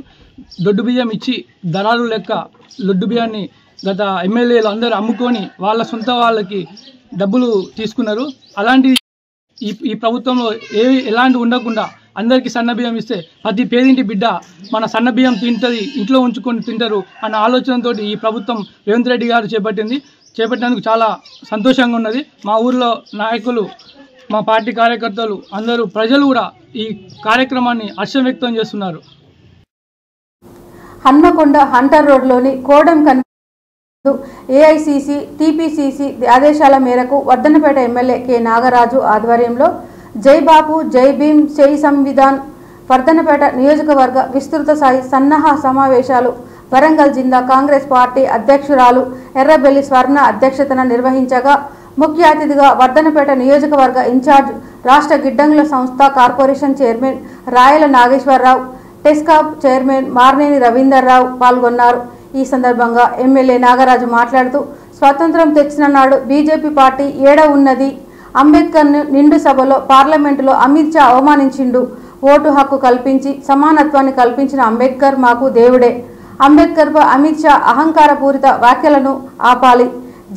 Speaker 13: దొడ్డు బియ్యం ఇచ్చి దళారు లెక్క లొడ్డు బియ్యాన్ని గత ఎమ్మెల్యేలు అందరూ అమ్ముకొని వాళ్ళ సొంత వాళ్ళకి డబ్బులు తీసుకున్నారు. అలాంటి ఈ ప్రభుత్వంలో ఎలాంటి ఉండకుండా అందరికీ సన్నబియ్యం ఇస్తే ప్రతి పేదింటి బిడ్డ మన సన్నబియ్యం తింటుంది, ఇంట్లో ఉంచుకొని తింటారు అన్న ఆలోచనతో ఈ ప్రభుత్వం రేవంత్ రెడ్డి గారు చేపట్టినందుకు చాలా సంతోషంగా ఉన్నది. మా ఊర్లో నాయకులు, మా పార్టీ కార్యకర్తలు అందరూ ప్రజలు కూడా ఈ కార్యక్రమాన్ని హర్షం వ్యక్తం చేస్తున్నారు.
Speaker 1: హన్మకొండ హంటర్ రోడ్లోని కోడం ఏఐసిసి టీపీసీసీ ఆదేశాల మేరకు వర్ధన్నపేట ఎమ్మెల్యే కె నాగరాజు ఆధ్వర్యంలో జై బాపు జై భీమ్ జై సంవిధాన్ వర్ధన్నపేట నియోజకవర్గ విస్తృత స్థాయి సన్నాహ సమావేశాలు వరంగల్ జిల్లా కాంగ్రెస్ పార్టీ అధ్యక్షురాలు ఎర్రబెల్లి స్వర్ణ అధ్యక్షతన నిర్వహించగా ముఖ్య అతిథిగా వర్ధన్నపేట నియోజకవర్గ ఇన్ఛార్జ్ రాష్ట్ర గిడ్డంగుల సంస్థ కార్పొరేషన్ చైర్మన్ రాయల నాగేశ్వరరావు, టెస్కాప్ చైర్మన్ మార్నేని రవీందర్రావు పాల్గొన్నారు. ఈ సందర్భంగా ఎమ్మెల్యే నాగరాజు మాట్లాడుతూ స్వాతంత్రం తెచ్చిన నాడు బీజేపీ పార్టీ ఏడ ఉన్నది, అంబేద్కర్ను నిండు సభలో పార్లమెంటులో అమిత్ షా అవమానించిండు, ఓటు హక్కు కల్పించి సమానత్వాన్ని కల్పించిన అంబేద్కర్ మాకు దేవుడే, అంబేద్కర్పై అమిత్ షా అహంకారపూరిత వ్యాఖ్యలను ఆపాలి,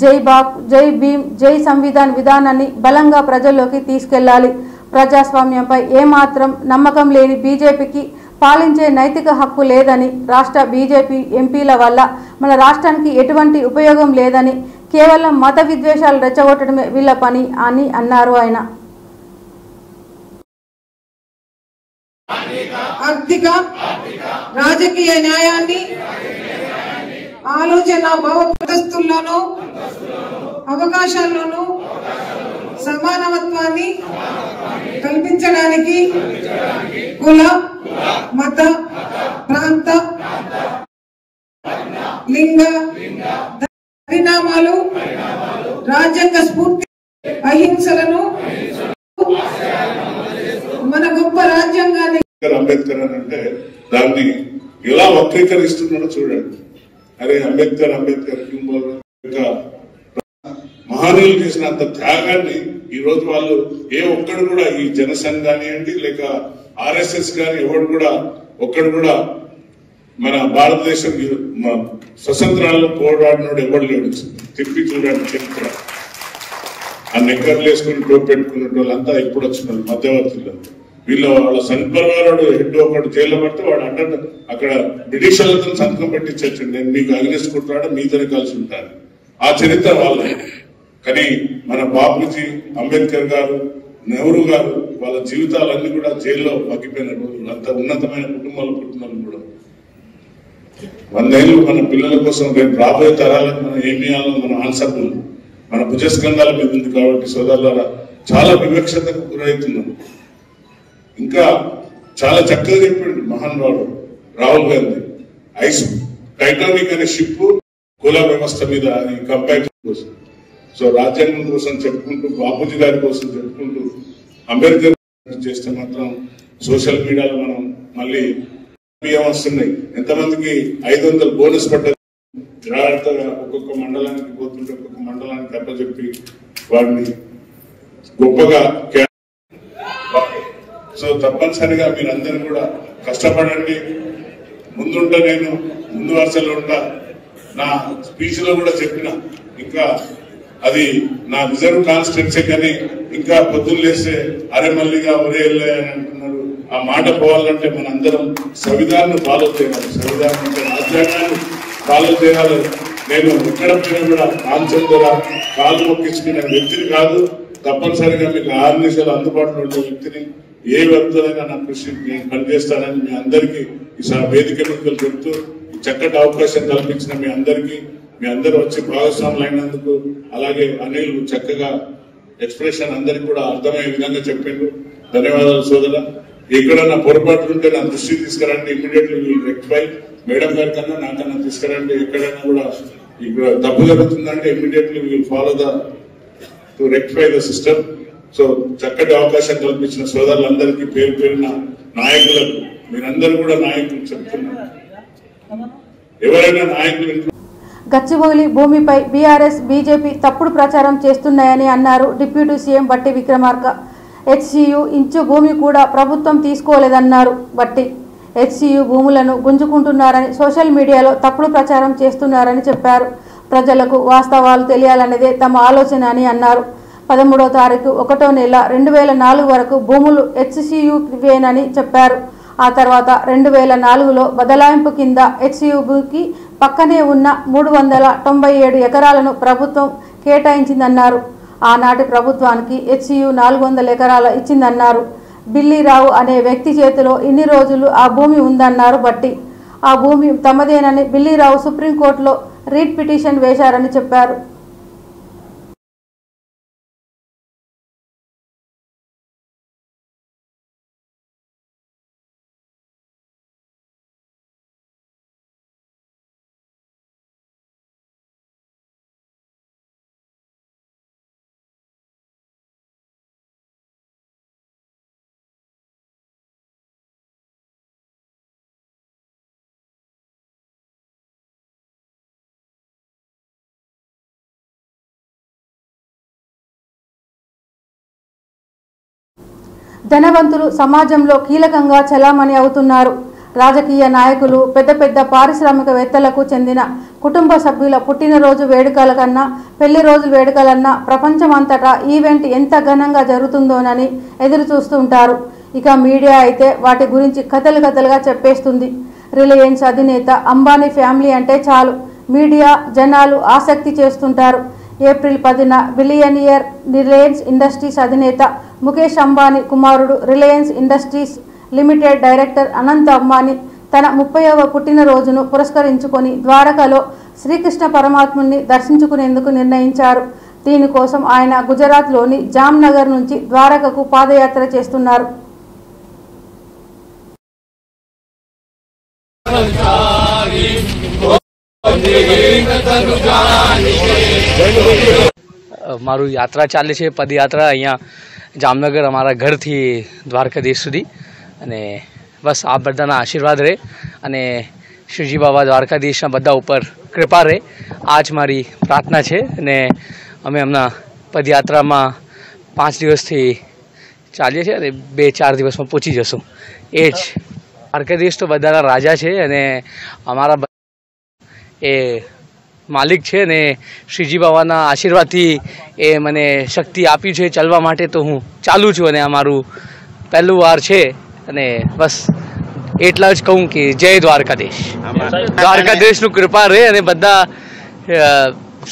Speaker 1: జై బాప్ జై భీమ్ జై సంవిధాన్ విధానాన్ని బలంగా ప్రజల్లోకి తీసుకెళ్లాలి, ప్రజాస్వామ్యంపై ఏమాత్రం నమ్మకం లేని బీజేపీకి పాలించే నైతిక హక్కు లేదని, రాష్ట్ర బీజేపీ ఎంపీల వల్ల మన రాష్ట్రానికి ఎటువంటి ఉపయోగం లేదని, కేవలం మత విద్వేషాలు రెచ్చగొట్టడమే వీళ్ళ పని అని అన్నారు. ఆయన
Speaker 14: ఆర్థిక రాజకీయ న్యాయాన్ని ఆలోచన భావప్రదస్తుల్లోనూ అవకాశాల్లోనూ సమానత్వాన్ని కల్పించడానికి కుల, మత, ప్రాంత, లింగ పరిణామాలు, రాజ్యాంగ స్ఫూర్తి, అహింసలను మన గొప్ప రాజ్యాంగాన్ని
Speaker 15: అంబేద్కర్ అని అంటే దాన్ని ఎలా వక్రీకరిస్తున్నాడో చూడండి. అరే అంబేద్కర్ మహనీయులు చేసినంత త్యాగాన్ని ఈ రోజు వాళ్ళు ఏ ఒక్కడు కూడా ఈ జనసంఘ్ కానివ్వండి లేక ఆర్ఎస్ఎస్ కానీ ఒక్కడు కూడా మన భారతదేశం స్వతంత్రాలను పోరాడినోడు ఎవడు లేడు. తిప్పి చూడండి చరిత్ర. ఆ నెక్కర్లు వేసుకుని టోప్ పెట్టుకున్న వాళ్ళంతా ఎప్పుడు వచ్చినారు మధ్యవర్తులు. వాళ్ళ సంపర్వాడు హెడ్ ఒకటి జైల్లో పడితే వాడు అక్కడ బ్రిటిష్ వాళ్ళతో సంతకం పెట్టించచ్చు, నేను మీకు అగ్నిస్ కుట్టాడు మీతోనే కలిసి ఉంటాను. ఆ చరిత్ర వాళ్ళ. కానీ మన బాపూజీ, అంబేద్కర్ గారు, నెహ్రూ గారు వాళ్ళ జీవితాలన్నీ కూడా జైల్లో మగ్గిపోయిన రోజులు. అంత ఉన్నతమైన కుటుంబాలు పుట్టినప్పుడు కూడా 100 ఏళ్ళు మన పిల్లల కోసం రేపు రాబోయే తరాలకు మనం ఏమి ఇవ్వాలో మన ఆన్సర్లు మన భుజస్కంధాల మీద ఉంది. కాబట్టి సోదరులారా చాలా వివక్షతకు గురవుతున్నాం. ఇంకా చాలా చక్కగా చెప్పాడు మహానుభావుడు రాహుల్ గాంధీ. టైటానిక్ అనే షిప్ కుల వ్యవస్థ మీద అది కంపారిజన్ కోసం. సో రాజ్యాంగం కోసం చెప్పుకుంటూ, బాపూజీ గారి కోసం చెప్పుకుంటూ, అంబేద్కర్ చేస్తే మాత్రం సోషల్ మీడియాలో మనం మళ్ళీ బియ్యం వస్తున్నాయి. ఎంతమందికి 500 బోనస్ పడ్డది. జాగ్రత్తగా ఒక్కొక్క మండలానికి పోతుంటే ఒక్కొక్క మండలానికి అప్పచెప్పి వాడిని గొప్పగా సో తప్పనిసరిగా మీరందరూ కూడా కష్టపడండి. ముందుంటా, నేను ముందు వరుసలో ఉంటా. నా స్పీచ్ లో కూడా చెప్పిన, ఇంకా అది నా రిజర్వ్ కాన్స్టిట్యున్సీ కానీ ఇంకా పొద్దున్న లేస్తే అరే మల్లిగా ఒరే వెళ్ళే అని అంటున్నారు. ఆ మాట పోవాలంటే మనందరం సంవిధానాన్ని ఫాలో చేయాలి. సంవిధానం అంటే రాజ్యాంగాన్ని ఫాలో చేయాలి. నేను ఎక్కడ పోయినా కూడా కాల్చందరా కాలు మొక్కించుకునే వ్యక్తిని కాదు. తప్పనిసరిగా మీకు 6 నిమిషాలు అందుబాటులో ఉండే వ్యక్తిని. ఏ వ్యక్తులైనా నా కృషి నేను పనిచేస్తానని మీ అందరికీ ఈసారి వేదిక మీద చెప్తూ చక్కటి అవకాశం కల్పించిన మీ అందరికీ, మీ అందరూ వచ్చి భాగస్వాములు అయినందుకు, అలాగే అనిల్ చక్కగా ఎక్స్ప్రెషన్ అందరికి కూడా అర్థమయ్యే విధంగా చెప్పిండు. ధన్యవాదాలు సోదర. ఎక్కడన్నా పొరపాట్లు ఉంటే నా దృష్టికి తీసుకురండి. Immediately will rectify. మేడం గారి కన్నా నాకన్నా తీసుకురండి. ఎక్కడైనా కూడా ఇక్కడ తప్పు జరుగుతుందంటే immediately will follow to rectify the system. So చక్కటి అవకాశం కల్పించిన సోదరులందరికీ పేరు పేరున నాయకులకు, మీరందరూ కూడా నాయకులు చెప్తున్నారు. ఎవరైనా నాయకులు
Speaker 1: గచ్చిబౌలి భూమిపై బీఆర్ఎస్ బీజేపీ తప్పుడు ప్రచారం చేస్తున్నాయని అన్నారు డిప్యూటీ సీఎం బట్టి విక్రమార్క. హెచ్సియు ఇంచు భూమి కూడా ప్రభుత్వం తీసుకోలేదన్నారు బట్టి. హెచ్సియు భూములను గుంజుకుంటున్నారని సోషల్ మీడియాలో తప్పుడు ప్రచారం చేస్తున్నారని చెప్పారు. ప్రజలకు వాస్తవాలు తెలియాలనేదే తమ ఆలోచన అని అన్నారు. 13వ తారీఖు 1వ నెల 2004 వరకు భూములు హెచ్సియువేనని చెప్పారు. ఆ తర్వాత 2004లో బదలాయింపు కింద హెచ్సియుకి పక్కనే ఉన్న 397 ఎకరాలను ప్రభుత్వం కేటాయించిందన్నారు. ఆనాటి ప్రభుత్వానికి హెచ్సియు 400 ఎకరాలు ఇచ్చిందన్నారు. బిల్లీరావు అనే వ్యక్తి చేతిలో ఇన్ని రోజులు ఆ భూమి ఉందన్నారు బట్టి. ఆ భూమి తమదేనని బిల్లీరావు సుప్రీంకోర్టులో రీట్ పిటిషన్ వేశారని చెప్పారు. ధనవంతులు సమాజంలో కీలకంగా చలామణి అవుతున్నారు. రాజకీయ నాయకులు, పెద్ద పెద్ద పారిశ్రామికవేత్తలకు చెందిన కుటుంబ సభ్యుల పుట్టినరోజు వేడుకల కన్నా పెళ్లి రోజు వేడుకలన్నా ప్రపంచమంతటా ఈవెంట్ ఎంత ఘనంగా జరుగుతుందోనని ఎదురు చూస్తుంటారు. ఇక మీడియా అయితే వాటి గురించి కథలు కథలుగా చెప్పేస్తుంది. రిలయన్స్ అధినేత అంబానీ ఫ్యామిలీ అంటే చాలు మీడియా జనాలు ఆసక్తి చేస్తుంటారు. ఏప్రిల్ 10న బిలియనియర్ రిలయన్స్ ఇండస్ట్రీస్ అధినేత ముఖేష్ అంబానీ కుమారుడు Reliance industries limited director Anant Ambani తన 30వ పుట్టినరోజును పురస్కరించుకొని ద్వారకలో శ్రీకృష్ణ పరమాత్ముని దర్శించుకునేందుకు నిర్ణయించారు. దీనికోసం ఆయన గుజరాత్లోని జామ్నగర్ నుంచి ద్వారకకు పాదయాత్ర చేస్తున్నారు.
Speaker 16: મારું યાત્રા ચાલે છે પદયાત્રા. અહીંયા જામનગર અમારા ઘરથી દ્વારકાધીશ સુધી, અને બસ આ બધાના આશીર્વાદ રહે અને શ્રીજી બાબા દ્વારકાધીશના બધા ઉપર કૃપા રહે. આ જ મારી પ્રાર્થના છે. અને અમે હમણાં પદયાત્રામાં 5 દિવસથી ચાલીએ છીએ અને 2-4 દિવસમાં પહોંચી જશું. એ જ દ્વારકાધીશ તો બધાના રાજા છે અને અમારા એ માલિક છે ને શ્રીજી બાબાના આશીર્વાદથી એ મને શક્તિ આપી છે ચાલવા માટે. તો હું ચાલું છું અને આ મારું પહેલું વાર છે. અને બસ એટલા જ કહું કે જય દ્વારકાધીશ. દ્વારકાધીશનું કૃપા રહે અને બધા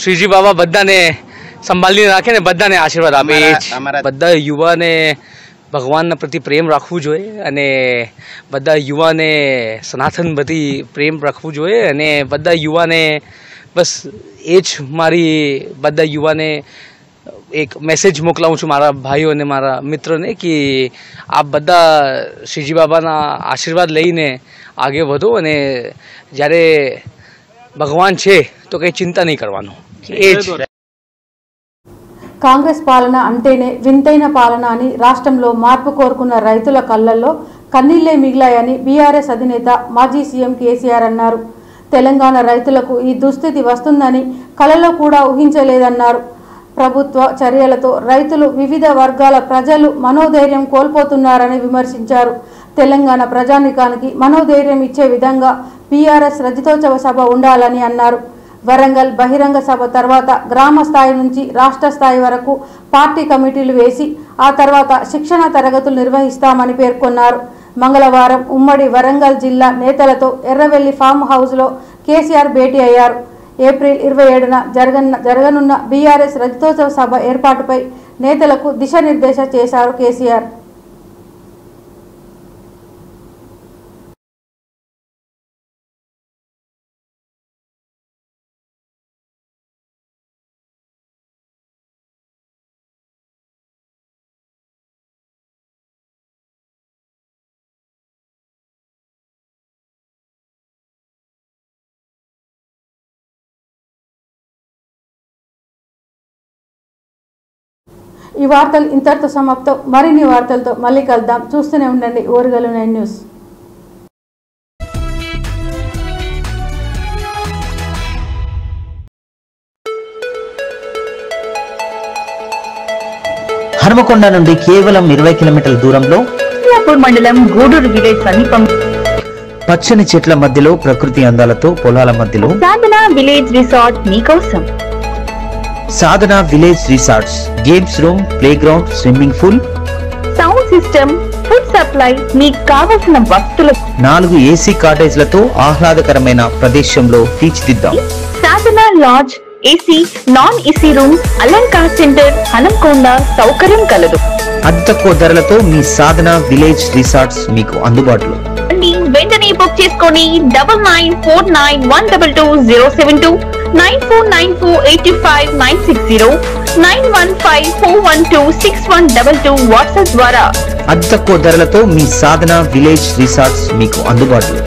Speaker 16: શ્રીજી બાબા બધાને સંભાળીને રાખે ને બધાને આશીર્વાદ આપે. એ જ બધા યુવાને ભગવાનના પ્રતિ પ્રેમ રાખવું જોઈએ અને બધા યુવાને સનાતન પ્રતિ પ્રેમ રાખવું જોઈએ. અને બધા યુવાને બસ એ જ મારી બધા યુવાને એક મેસેજ મોકલાવું છું મારા ભાઈઓ અને મારા મિત્રોને કે આપ બધા શ્રીજી બાબાના આશીર્વાદ લઈને આગે વધો અને જ્યારે ભગવાન છે તો કંઈ ચિંતા નહીં કરવાનું. એ જ
Speaker 1: కాంగ్రెస్ పాలన అంటేనే వింతైన పాలన అని రాష్ట్రంలో మార్పు కోరుకున్న రైతుల కళ్ళల్లో కన్నీళ్లే మిగిలాయని బీఆర్ఎస్ అధినేత మాజీ సీఎం కేసీఆర్ అన్నారు. తెలంగాణ రైతులకు ఈ దుస్థితి వస్తుందని కలలో కూడా ఊహించలేదన్నారు. ప్రభుత్వ చర్యలతో రైతులు వివిధ వర్గాల ప్రజలు మనోధైర్యం కోల్పోతున్నారని విమర్శించారు. తెలంగాణ ప్రజానీకానికి మనోధైర్యం ఇచ్చే విధంగా బీఆర్ఎస్ రజతోత్సవ సభ ఉండాలని అన్నారు. వరంగల్ బహిరంగ సభ తర్వాత గ్రామ స్థాయి నుంచి రాష్ట్ర స్థాయి వరకు పార్టీ కమిటీలు వేసి ఆ తర్వాత శిక్షణ తరగతులు నిర్వహిస్తామని పేర్కొన్నారు. మంగళవారం ఉమ్మడి వరంగల్ జిల్లా నేతలతో ఎర్రవెల్లి ఫామ్ హౌస్లో కేసీఆర్ భేటీ అయ్యారు. ఏప్రిల్ 27న జరగనున్న బీఆర్ఎస్ రజతోత్సవ సభ ఏర్పాటుపై నేతలకు దిశానిర్దేశం చేశారు కేసీఆర్. ఈ వార్తలు ఇంతటితో సమాప్తం. మరిన్ని వార్తలతో మళ్ళీ కలుద్దాం. చూస్తూనే ఉండండి ఓరుగల్లు 9 న్యూస్.
Speaker 17: హనుమకొండ నుండి కేవలం 20 కిలోమీటర్ల దూరంలో మండలం గూడూరు విలేజ్ సమీపం పచ్చని చెట్ల మధ్యలో ప్రకృతి అందాలతో పొలాల మధ్యలో సాధన విలేజ్ రిసార్ట్ మీకోసం. Sadhana village resorts games room, play ground, swimming pool, sound system, food supply, మీకు కావలసిన వస్తువులు 4 ఏసీ కాటేజ్లతో ఆహ్లాదకరమైన ప్రదేశంలో తీర్చిదిద్దాం. Sadhana lodge, AC, non AC room, Alankar centre, Hanumakonda సౌకర్యం కలదు. అతి తక్కువ ధరలతో మీ సాధన విలేజ్ రిసార్ట్స్ మీకు అందుబాటులో. వెంటనే బుక్ చేసుకొని 9949122072 949485960915412612 వాట్సాప్ ద్వారా అతి తక్కువ ధరలతో మీ సాధన విలేజ్ రిసార్ట్స్ మీకు అందుబాటులో.